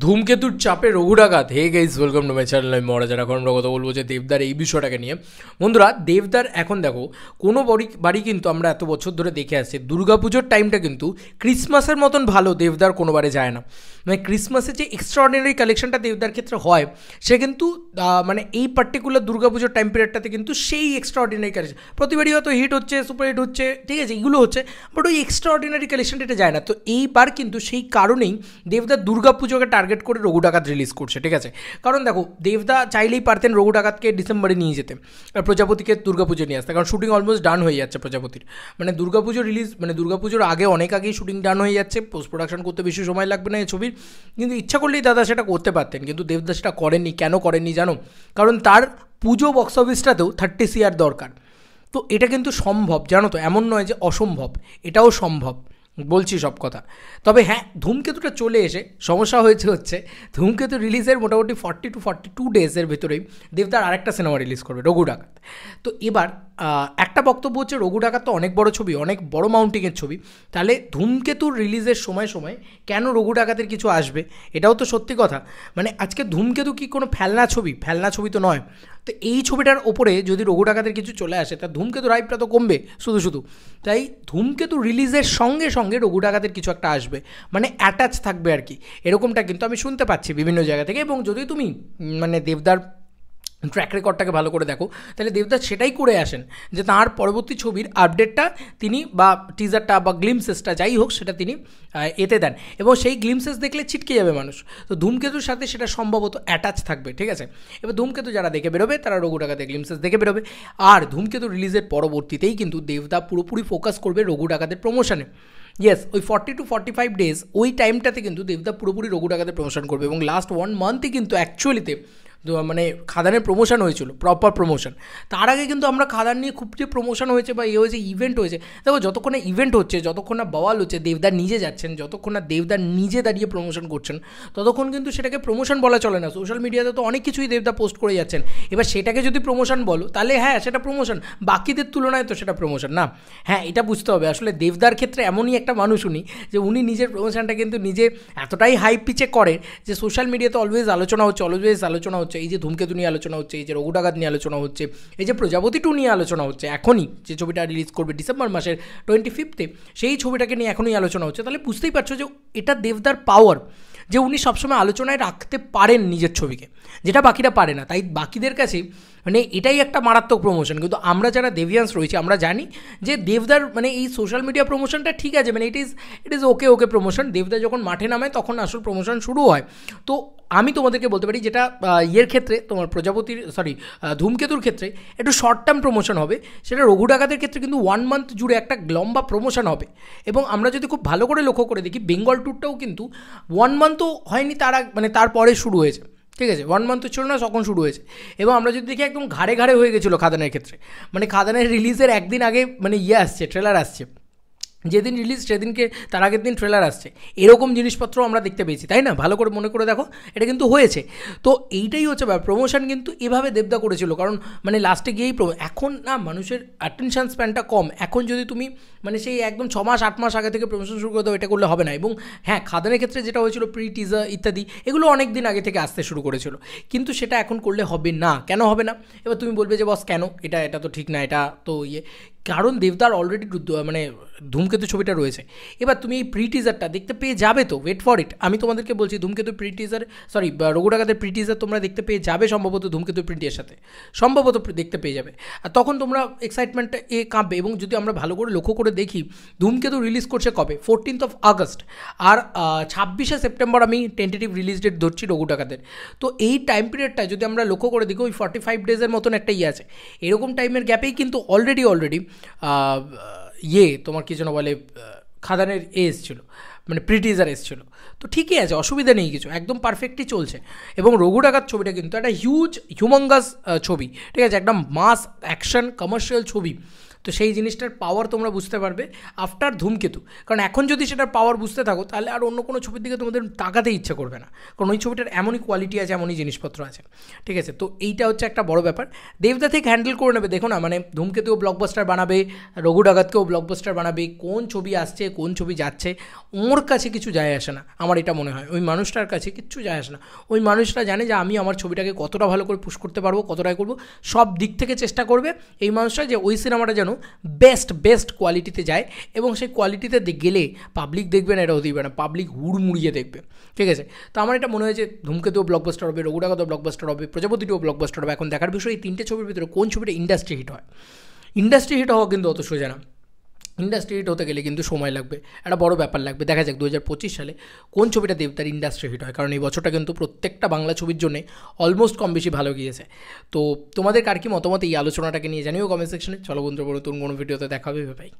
ধূমকেতুর চাপে Raghu Dakat. Hey guys, welcome to my channel. আমি মহারাজ। এখন আমরা কথা বলবো যে দেবদার এই বিষয়টাকে নিয়ে। বন্ধুরা, দেবদার এখন দেখো, কোনো বাড়ি কিন্তু আমরা এত বছর ধরে দেখে আসছি, দুর্গাপুজোর টাইমটা কিন্তু ক্রিসমাসের মতন ভালো দেবদার কোনোবারে যায় না। মানে ক্রিসমাসের যে এক্সট্রাঅর্ডিনারি কালেকশনটা দেবদার ক্ষেত্রে হয়, সে কিন্তু মানে এই পার্টিকুলার দুর্গাপুজোর টাইম পিরিয়ডটাতে কিন্তু সেই এক্সট্রাঅর্ডিনারি কালেকশন প্রতিবারই হয়তো হিট হচ্ছে, সুপার হিট হচ্ছে, ঠিক আছে, এগুলো হচ্ছে, বাট ওই এক্সট্রাঅর্ডিনারি কালেকশনটা এটা যায় না। তো এইবার কিন্তু সেই কারণেই দেবদার দুর্গাপুজোকে টার্গেট করে রঘু ডাকাত রিলিজ করছে, ঠিক আছে। কারণ দেখো, দেবদা চাইলেই পারতেন রঘু ডাকাতকে ডিসেম্বরে নিয়ে যেতে, আর প্রজাপতিকে দুর্গাপুজো নিয়ে আসতে, কারণ শুটিং অলমোস্ট ডান হয়ে যাচ্ছে প্রজাপতির। মানে দুর্গাপুজো রিলিজ, মানে দুর্গাপুজোর আগে অনেক আগেই শুটিং ডান হয়ে যাচ্ছে, পোস্ট প্রোডাকশন করতে বেশি সময় লাগবে না এই ছবির। কিন্তু ইচ্ছা করলেই দাদা সেটা করতে পারতেন, কিন্তু দেবদা সেটা করেননি। কেন করেননি জানো? কারণ তার পুজো বক্স অফিসটাতেও 30 CR দরকার। তো এটা কিন্তু সম্ভব, জানো তো, এমন নয় যে অসম্ভব, এটাও সম্ভব, বলছি সব কথা। তবে হ্যাঁ, ধূমকেতুটা চলে এসে সমস্যা হচ্ছে ধূমকেতু রিলিজের মোটামুটি 40 to 42 ডেজের ভেতরেই দেবদার আরেকটা সিনেমা রিলিজ করবে, রঘু ডাকাত। তো এবার একটা বক্তব্য হচ্ছে, রঘু ডাকাত তো অনেক বড় ছবি, অনেক বড় মাউন্টিংয়ের ছবি, তাহলে ধূমকেতুর রিলিজের সময় সময় কেন রঘু ডাকাতের কিছু আসবে? এটাও তো সত্যি কথা। মানে আজকে ধূমকেতু কি কোনো ফেলনা ছবি তো নয়। তো এই ছবিটার ওপরে যদি রঘু ডাকাতের কিছু চলে আসে, তা ধূমকেতু হাইপটা তো কমবে শুধু। তাই ধূমকেতু রিলিজের সঙ্গে সঙ্গে রঘু ডাকাতের কিছু একটা আসবে, মানে অ্যাটাচ থাকবে আর কি, এরকমটা কিন্তু আমি শুনতে পাচ্ছি বিভিন্ন জায়গা থেকে। এবং যদি তুমি মানে দেবদার ট্র্যাক রেকর্ডটাকে ভালো করে দেখো, তাহলে দেবদাস সেটাই করে আসেন যে তাঁর পরবর্তী ছবির আপডেটটা তিনি, বা টিজারটা বা গ্লিমসেসটা যাই হোক, সেটা তিনি এতে দেন, এবং সেই গ্লিমসেস দেখলে ছিটকে যাবে মানুষ। তো ধূমকেতুর সাথে সেটা সম্ভবত অ্যাটাচ থাকবে, ঠিক আছে। এবার ধূমকেতু যারা দেখে বেরোবে তারা রঘু ডাকাতে গ্লিমসেস দেখে বেরোবে। আর ধূমকেতু রিলিজের পরবর্তীতেই কিন্তু দেবদা পুরোপুরি ফোকাস করবে রঘু ডাকাতের প্রমোশনে। ইয়েস, ওই 40 to 45 ডেজ, ওই টাইমটাতে কিন্তু দেবদা পুরোপুরি রঘু ডাকাতের প্রমোশন করবে। এবং লাস্ট 1 মান্থই কিন্তু অ্যাকচুয়ালিতে মানে খাদানের প্রমোশন হয়েছিল, প্রপার প্রমোশন। তার আগে কিন্তু আমরা খাদান নিয়ে খুব যে প্রমোশন হয়েছে বা হয়েছে, ইভেন্ট হয়েছে, দেখো যতক্ষণ না ইভেন্ট হচ্ছে, যতক্ষণ না বওয়াল হচ্ছে, দেবদার নিজে যাচ্ছেন, যতক্ষণ না দেবদার নিজে দাঁড়িয়ে প্রমোশন করছেন, ততক্ষণ কিন্তু সেটাকে প্রমোশন বলা চলে না। সোশ্যাল মিডিয়াতে তো অনেক কিছুই দেবদা পোস্ট করে যাচ্ছেন, এবার সেটাকে যদি প্রমোশন বলো, তাহলে হ্যাঁ সেটা প্রমোশন, বাকিদের তুলনায় তো সেটা প্রমোশন না। হ্যাঁ, এটা বুঝতে হবে। আসলে দেবদার ক্ষেত্রে এমনই একটা মানুষ উনি, যে উনি নিজের প্রমোশনটা কিন্তু নিজে এতটাই হাই পিচে করে যে সোশ্যাল মিডিয়াতে অলওয়েজ আলোচনা হচ্ছে। এই যে ধূমকেতু নিয়ে আলোচনা হচ্ছে, এই যে রঘু ডাকাত নিয়ে আলোচনা হচ্ছে, এই যে প্রজাপতি 2 নিয়ে আলোচনা হচ্ছে, এখনই যে ছবিটা রিলিজ করবে ডিসেম্বর মাসের 25 সেই ছবিটাকে নিয়ে এখনই আলোচনা হচ্ছে। তাহলে বুঝতেই পারছো যে এটা দেবদার পাওয়ার, যে উনি সবসময় আলোচনায় রাখতে পারেন নিজের ছবিকে, যেটা বাকিরা পারে না। তাই বাকিদের কাছে মানে এটাই একটা মারাত্মক প্রমোশন। কিন্তু আমরা যারা দেভিয়ান্স রয়েছি, আমরা জানি যে দেবদার মানে এই সোশ্যাল মিডিয়া প্রমোশনটা ঠিক আছে, মানে ইট ইজ ওকে প্রমোশন। দেবদা যখন মাঠে নামে তখন আসল প্রমোশন শুরু হয়। তো আমি তোমাদেরকে বলতে পারি, যেটা ইয়ের ক্ষেত্রে তোমার ধূমকেতুর ক্ষেত্রে একটু শর্ট টার্ম প্রমোশন হবে, সেটা রঘু ডাকাতের ক্ষেত্রে কিন্তু 1 মান্থ জুড়ে একটা লম্বা প্রমোশন হবে। এবং আমরা যদি খুব ভালো করে লক্ষ্য করে দেখি, বেঙ্গল ট্যুরটাও কিন্তু 1 মান্থও হয়নি, মানে তারপরে শুরু হয়েছে, ঠিক আছে। 1 মান্থ ছিল না, তখন শুরু হয়েছে। এবং আমরা যদি দেখি, একদম ঘাড়ে হয়ে গেছিলো খাদানের ক্ষেত্রে। মানে খাদানের রিলিজের একদিন আগে মানে ট্রেলার আসছে, যেদিন রিলিজ সেদিনকে তার আগের দিন ট্রেলার আসছে, এরকম জিনিসপত্র আমরা দেখতে পেয়েছি, তাই না? ভালো করে মনে করে দেখো, এটা কিন্তু হয়েছে। তো এইটাই হচ্ছে ব্যাপার, প্রমোশন কিন্তু এভাবে দেবদা করেছিল। কারণ মানে লাস্টে গিয়েই এখন না মানুষের অ্যাটেনশন স্প্যানটা কম। এখন যদি তুমি মানে সেই একদম 6 মাস 8 মাস আগে থেকে প্রমোশন শুরু করে দাও, এটা করলে হবে না। এবং হ্যাঁ, খাদানের ক্ষেত্রে যেটা হয়েছিল, প্রি টিজার ইত্যাদি, এগুলো অনেক দিন আগে থেকে আসতে শুরু করেছিল, কিন্তু সেটা এখন করলে হবে না। কেন হবে না? এবার তুমি বলবে যে বস কেন, এটা তো ঠিক না, এটা তো কারণ দেবদার অলরেডি মানে ধূমকেতু ছবিটা রয়েছে। এবার তুমি এই প্রি টিজারটা দেখতে পেয়ে যাবে, তো ওয়েট ফর ইট। আমি তোমাদেরকে বলছি, ধূমকেতু প্রি টিজার, রঘু ডাকাতের প্রি টিজার তোমরা দেখতে পেয়ে যাবে সম্ভবত ধূমকেতু প্রিন্টের সাথে, সম্ভবত দেখতে পেয়ে যাবে। আর তখন তোমরা এক্সাইটমেন্টে কাঁপবে। এবং যদি আমরা ভালো করে লক্ষ্য করে দেখি, ধূমকেতু রিলিজ করছে কবে? 14 আগস্ট। আর 26 সেপ্টেম্বর আমি টেন্টেটিভ রিলিজ ডেট ধরছি রঘু ডাকাতের। তো এই টাইম পিরিয়ডটা যদি আমরা লক্ষ্য করে দেখি, ওই 45 ডেজের মতন একটা আছে। এরকম টাইমের গ্যাপেই কিন্তু অলরেডি তোমার কি যেন বলে, খাদানের এসেছিল, মানে প্রিটিজার এসেছিল। তো ঠিকই আছে, অসুবিধা নেই কিছু, একদম পারফেক্টই চলছে। এবং রঘু ডাকাত ছবিটা কিন্তু একটা হিউমাঙ্গাস ছবি, ঠিক আছে, একটা মাস অ্যাকশন কমার্শিয়াল ছবি। তো সেই জিনিসটার পাওয়ার তোমরা বুঝতে পারবে আফটার ধূমকেতু। কারণ এখন যদি সেটার পাওয়ার বুঝতে থাকো তাহলে আর অন্য কোনো ছবির দিকে তোমাদের তাকাতে ইচ্ছা করবে না, কারণ ওই ছবিটার এমনই কোয়ালিটি আছে, এমনই জিনিসপত্র আছে, ঠিক আছে। তো এইটা হচ্ছে একটা বড় ব্যাপার, দেবদা থেকে হ্যান্ডেল করে নেবে। দেখো না, মানে ধূমকেতুও ব্লকবাস্টার বানাবে, রঘু ডাকাতকেও ব্লকবাস্টার বানাবে, কোন ছবি আসছে কোন ছবি যাচ্ছে ওর কাছে কিছু যায় আসে না, আমার এটা মনে হয়। ওই মানুষটার কাছে কিচ্ছু যায় আসে না, ওই মানুষটা জানে যে আমি আমার ছবিটাকে কতটা ভালো করে পুশ করতে পারবো, কতটাই করবো, সব দিক থেকে চেষ্টা করবে এই মানুষটা যে ওই সিনেমাটা যেন বেস্ট কোয়ালিটিতে যায়, এবং সেই কোয়ালিটিতে গেলে পাবলিক দেখবে না এটা হতেই পারে না, পাবলিক হুড়মুড়িয়ে দেখবে, ঠিক আছে। তো আমার এটা মনে হয় যে ধূমকেতুও ব্লকবাস্টার হবে, রঘু ডাকাতও ব্লকবাস্টার হবে, প্রজাপতিটিও ব্লকবাস্টার হবে। এখন দেখার বিষয় এই তিনটে ছবির ভিতরে কোন ছবিটা ইন্ডাস্ট্রি হিট হয়। ইন্ডাস্ট্রি হিট হওয়া কিন্তু অত সোজা না, ইন্ডাস্ট্রি হিট হতে গেলে কিন্তু সময় লাগবে, একটা বড় ব্যাপার লাগবে। দেখা যাক 2025 সালে কোন ছবিটা দেবদার ইন্ডাস্ট্রি হিট হয়, কারণ এই বছরটা কিন্তু প্রত্যেকটা বাংলা ছবির জন্য অলমোস্ট কম বেশি ভালো গিয়েছে। তো তোমাদের কার কি মতামত এই আলোচনাটাকে নিয়ে জানিও কমেন্ট সেকশনে। চলো বন্ধুরা, নতুন কোনো ভিডিওতে দেখা হবে, ভাই।